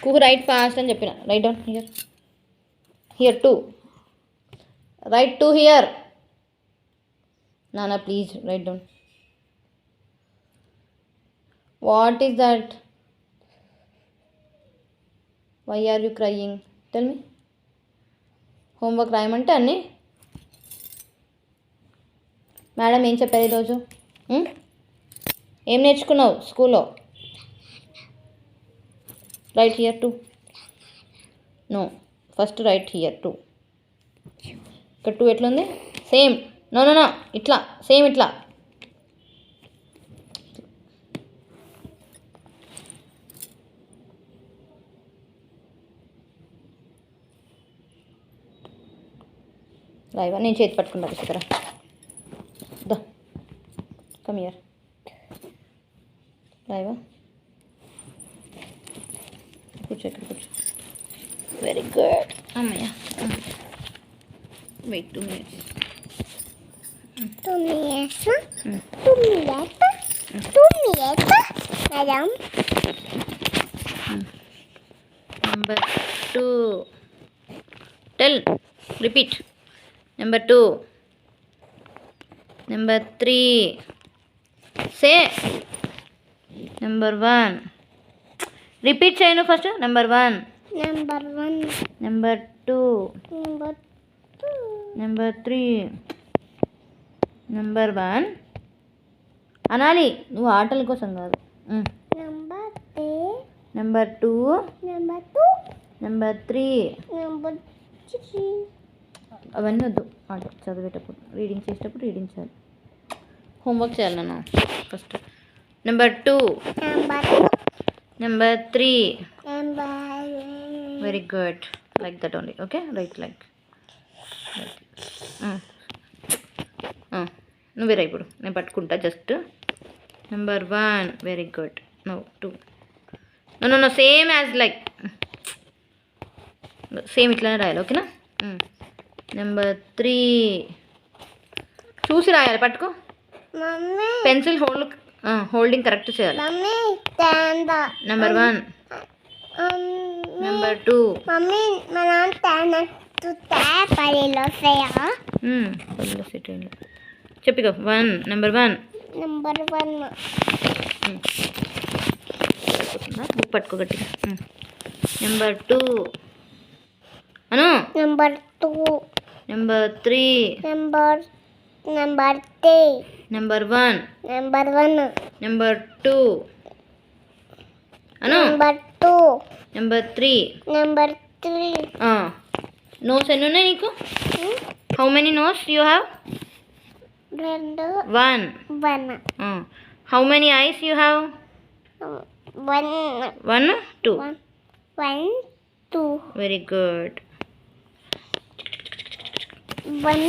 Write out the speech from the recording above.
Cook write fast and చెప్పిన. Write down here. Here 2. Write 2 here. Nana, please write down. What is that? Why are you crying? Tell me. Homework రాయమంటే అన్నీ madam ఏం చెప్పారు ఈరోజు? ఏం నేర్చుకున్నావు స్కూల్లో? Write here 2. No, first write here 2. ఇక్కడ 2 ఎట్లుంది? సేమ్. నో నో నో, ఇట్లా సేమ్ ఇట్లా. రాయివా, నేను చేతి పట్టుకుంటా ఇక్కడ. దా కమ్ హియర్. రాయివా, కూర్చో ఇక్కడ కూర్చో. వెరీ గుడ్ అమ్మయ్య. Wait 2 minutes. 2 minutes. 2 minutes. 2 minutes. Madam. Number 2. Tell. Repeat. Number 2. Number 3. Say. Number 1. Repeat చేయను first. Number 1. Number 1. Number 2. Number 2. Number 3. Number 1 అనాలి, నువ్వు ఆటల కోసం కాదు. Number 3. Number 2. Number 2. Number 3. Number 3. అవన్నీ వద్దు, ఆట చదివేటప్పుడు రీడింగ్ చేసేటప్పుడు రీడింగ్ చేయాలి. హోంవర్క్ చేయాలి నన్ను first. Number 2. Number 2. Number 3. Number. Very good. Like that only. Okay, right like. నువ్వే రా ఇప్పుడు, నేను పట్టుకుంటా just. Number 1. Very good. No 2. No no no, same as like same ఇట్లానే రాయాలి. ఓకేనా? నెంబర్ 3 చూసి రాయాలి. పట్టుకో. Mommy. పెన్సిల్ హోల్డింగ్ కరెక్ట్ చేయాలి. Mommy, stand up. Number 1. Number 2. Mommy, మనం stand to tap పడిలో చేయ. పడిలో సెట్ అయ్యింది. చెప్పిగా. 1. నెంబర్ 1. Number 1. బుక్ పట్టుకో గట్టిగా. నెంబర్ 2 అను. Number 2. Number 3. Number 3. Number 1. Number 1. Number 2 అను. Number 2. నెంబర్ 3. Number 3. నోస్ ఎన్ని ఉన్నాయి నీకు? How many knows you have? 2. 1. 1. How many ice you have? 1. 1, 2. 1, 2. Very good. 1.